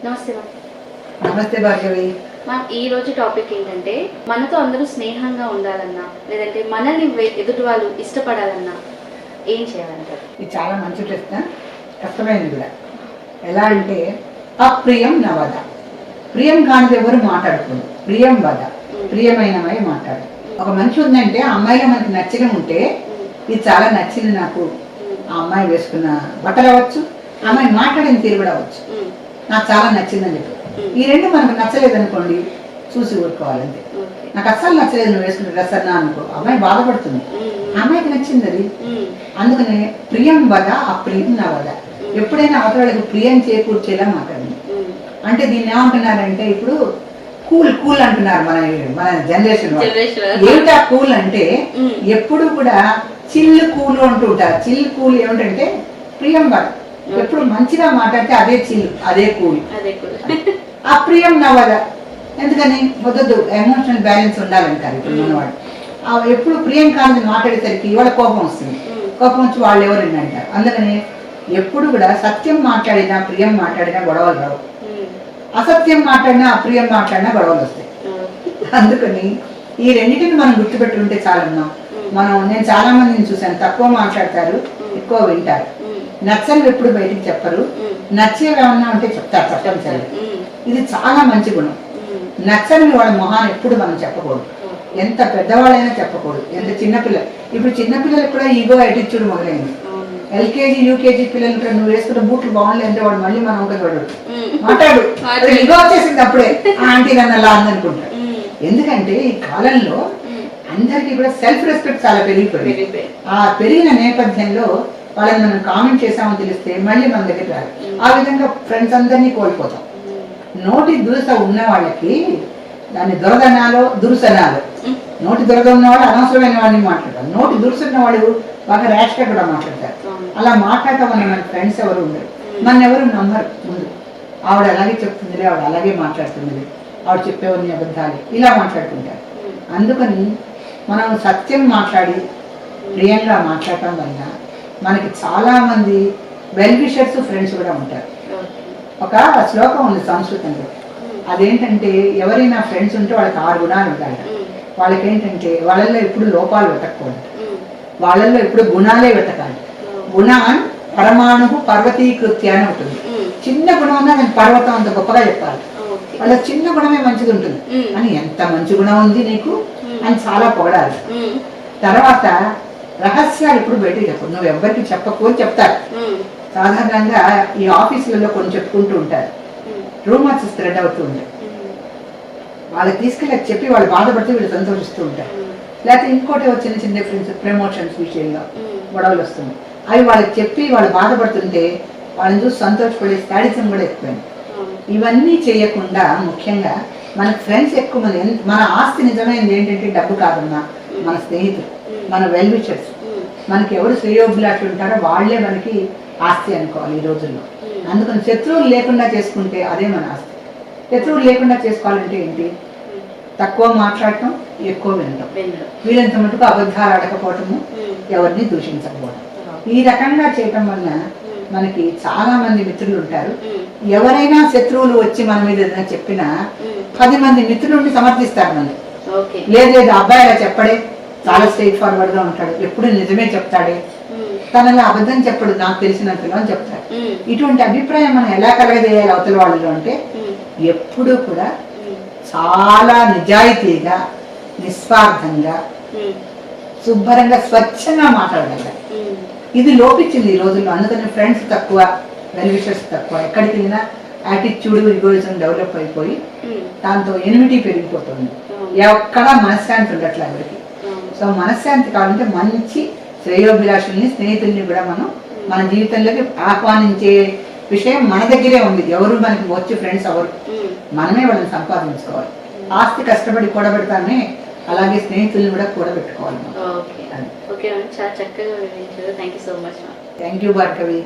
నమస్తే మ్యామ్. నమస్తే భార్గవి. మ్యామ్, ఈ రోజు టాపిక్ ఏంటంటే మనతో అందరూ స్నేహంగా ఉండాలన్నా లేదంటే మనల్ని ఎదుటి వాళ్ళు ఇష్టపడాలన్నా ఏం చేయాలంటారు? ఇది చాలా మంచి ప్రశ్న, కష్టమైనది కూడా. ఎలా అంటే అప్రియం నవద, ప్రియం కానిది ఎవరు మాట్లాడుకోరు, ప్రియం వద, ప్రియమైనవై మాట్లాడు. ఒక మనిషి ఉందంటే ఆ అమ్మాయిలో మనకి నచ్చడం ఉంటే ఇది చాలా నచ్చింది నాకు, ఆ అమ్మాయి వేసుకున్న బట్టలు అవ్వచ్చు, ఆ అమ్మాయి మాట్లాడిన తీరు కూడా అవ్వచ్చు, నాకు చాలా నచ్చిందని చెప్పి. ఈ రెండు మనకు నచ్చలేదు అనుకోండి, చూసి ఊరుకోవాలంతే. నాకు అస్సలు నచ్చలేదు నువ్వు వేసుకున్న డ్రెస్ అన్నా అనుకో, అమ్మాయి బాధపడుతుంది, అమ్మాయికి నచ్చింది అది. అందుకనే ప్రియం వద అప్రియం నా వద. ఎప్పుడైనా అవతలకి ప్రియం చేకూర్చేలా మాట్లాడింది. అంటే దీన్ని ఏమంటున్నారంటే ఇప్పుడు కూల్ కూల్ అంటున్నారు మన మన జనరేషన్ వాళ్ళు. ఏమిటా కూల్ అంటే ఎప్పుడు కూడా చిల్లు కూలు అంటూ ఉంటారు. చిల్లు కూల్ ఏమిటంటే ప్రియం వద, ఎప్పుడు మంచిగా మాట్లాడితే అదే చిల్లు, అదే కూల్. అప్రియం నవద, ఎందుకని వద్దు, ఎమోషనల్ బ్యాలెన్స్ ఉండాలంటారు ఇప్పుడు మనవాడు. ఎప్పుడు ప్రియం కానిది మాట్లాడేసరికి ఇవాళ కోపం వస్తుంది, కోపం వచ్చి వాళ్ళు ఎవరండి అంటారు. అందుకని ఎప్పుడు కూడా సత్యం మాట్లాడినా ప్రియం మాట్లాడినా గొడవలు రావు, అసత్యం మాట్లాడినా అప్రియం మాట్లాడినా గొడవలు వస్తాయి. అందుకని ఈ రెండింటిని మనం గుర్తుపెట్టుకుంటే చాలన్నా. నేను చాలా మందిని చూశాను, తక్కువ మాట్లాడతారు, ఎక్కువ వింటారు. నచ్చని ఎప్పుడు బయటికి చెప్పరు, నచ్చేవి ఏమన్నా ఉంటే చెప్తారు తప్పనిసరిగా. ఇది చాలా మంచి గుణం. నచ్చని వాళ్ళ మొహాన్ని ఎప్పుడు మనం చెప్పకూడదు, ఎంత పెద్దవాళ్ళైనా చెప్పకూడదు. ఎంత చిన్నపిల్లలు, ఇప్పుడు చిన్నపిల్లలకు కూడా ఈగో యాటిట్యూడ్ మొదలైంది. ఎల్కేజీ యూకేజీ పిల్లలు కూడా నువ్వు వేసుకున్న బూట్లు బాగుండలేదు అంటే వాడు మళ్ళీ మనం ఒక మాట్లాడు, ఈగో వచ్చేసింది అప్పుడే, ఆంటీ నన్ను అలా అందనుకుంటాడు. ఎందుకంటే ఈ కాలంలో అందరికీ కూడా సెల్ఫ్ రెస్పెక్ట్ చాలా పెరిగిపోయింది. ఆ పెరిగిన నేపథ్యంలో వాళ్ళని మనం కామెంట్ చేసామని తెలిస్తే మళ్ళీ మన దగ్గర రాదు. ఆ విధంగా ఫ్రెండ్స్ అందరినీ కోల్పోతాం. నోటి దురుస ఉన్న వాళ్ళకి దాన్ని దురదనాలో దురుసనాలు. నోటి దురద ఉన్న వాళ్ళు అనవసరమైన వాడిని మాట్లాడతారు, నోటి దురుసు ఉన్న వాళ్ళు బాగా ర్యాష్గా కూడా మాట్లాడతారు. అలా మాట్లాడటం వల్ల మన ఫ్రెండ్స్ ఎవరు ఉండరు, మన ఎవరు నమ్మరు. ముందు ఆవిడ అలాగే చెప్తుందిలే, ఆవిడ అలాగే మాట్లాడుతుంది, ఆవిడ చెప్పేవన్నీ అబద్ధాలు, ఇలా మాట్లాడుతుంటారు. అందుకని మనం సత్యం మాట్లాడి ప్రియంగా మాట్లాడటం వల్ల మనకి చాలా మంది వెల్ విషర్స్ ఫ్రెండ్స్ కూడా ఉంటారు. ఒక శ్లోకం ఉంది సంస్కృతంలో, అదేంటంటే ఎవరైనా ఫ్రెండ్స్ ఉంటే వాళ్ళకి 6 గుణాలు ఉంటాయి. వాళ్ళకేంటంటే వాళ్ళల్లో ఎప్పుడు లోపాలు వెతకూడదు, వాళ్ళల్లో ఎప్పుడు గుణాలే వెతకాలి. గుణాన్ పరమాణు పర్వతీకృత్య అని ఉంటుంది. చిన్న గుణం ఉన్నా నేను పర్వతం అంత గొప్పగా చెప్పాలి, వాళ్ళ చిన్న గుణమే మంచిది ఉంటుంది అని, ఎంత మంచి గుణం ఉంది నీకు అని చాలా పొగడాలి. తర్వాత రహస్యాలు ఇప్పుడు బయటకు చెప్పు, నువ్వు ఎవరికి చెప్పకు అని చెప్తారు. సాధారణంగా ఈ ఆఫీసులలో కొన్ని చెప్పుకుంటూ ఉంటారు, రూమర్స్ స్ప్రెడ్ అవుతూ ఉంటాయి. వాళ్ళకి తీసుకెళ్ళి చెప్పి వాళ్ళు బాధపడితే వీళ్ళు సంతోషిస్తూ ఉంటారు. లేకపోతే ఇంకోటి చిన్న చిన్న డిఫరెన్స్, ప్రమోషన్స్ విషయంలో గొడవలు వస్తుంది, అవి వాళ్ళకి చెప్పి వాళ్ళు బాధపడుతుంటే వాళ్ళని చూసి సంతోషపడే శాడిజం కూడా ఎక్కువైంది. ఇవన్నీ చేయకుండా ముఖ్యంగా మన ఫ్రెండ్స్ ఎక్కువ మంది. మన ఆస్తి నిజమైనది ఏంటంటే డబ్బు కాదన్నా, మన స్నేహితులు, మన వెల్ విషర్స్. మనకి ఎవరు శ్రేయోభిలాషులు ఉంటారో వాళ్లే మనకి ఆస్తి అనుకోవాలి ఈ రోజుల్లో. అందుకని శత్రువులు లేకుండా చేసుకుంటే అదే మన ఆస్తి. శత్రువులు లేకుండా చేసుకోవాలంటే ఏంటి? తక్కువ మాట్లాడటం, ఎక్కువ వినటం, వీళ్ళంత మటుకు అబద్ధాలు ఆడకపోవటము, ఎవరిని దూషించకపోవడం. ఈ రకంగా చేయటం వల్ల మనకి చాలా మంది మిత్రులు ఉంటారు. ఎవరైనా శత్రువులు వచ్చి మన మీద ఏదైనా చెప్పినా 10 మంది మిత్రులు సమర్థిస్తారు మనల్ని. లేదు లేదు అబ్బాయి అలా చెప్పడే, చాలా స్ట్రైట్ ఫార్వర్డ్ గా ఉంటాడు, ఎప్పుడు నిజమే చెప్తాడే, తనలా అబద్ధం చెప్పడు నాకు తెలిసినంతలో అని చెప్తాడు. ఇటువంటి అభిప్రాయం మనం ఎలా కలగజేయాలి అవతల వాళ్ళలో అంటే ఎప్పుడూ కూడా చాలా నిజాయితీగా, నిస్వార్థంగా, శుభ్రంగా, స్వచ్ఛంగా మాట్లాడగలగాలి. ఇది లోపించింది ఈ రోజుల్లో. అందుకని ఫ్రెండ్స్ తక్కువ, వెల్ విషర్స్ తక్కువ. ఎక్కడికి వెళ్ళినా యాటిట్యూడ్, ఈగోయిజం డెవలప్ అయిపోయి దాంతో ఎనిమిటీ పెరిగిపోతుంది. ఎక్కడా మనశ్శాంతి ఉండట్లే ఎవరికి. సో మనశ్శాంతి కావాలంటే మంచి శ్రేయోభిలాషుల్ని, స్నేహితుల్ని కూడా మనం మన జీవితంలోకి ఆహ్వానించే విషయం మన దగ్గరే ఉంది. ఎవరు మనకి వచ్చి ఫ్రెండ్స్ ఎవరు, మనమే వాళ్ళని సంపాదించుకోవాలి. ఆస్తి కష్టపడి కూడబెడతానే, అలాగే స్నేహితుల్ని కూడా కూడబెట్టుకోవాలి. చాలా చక్కగా వివరించారు. Thank you so much. Thank you Bhargavi.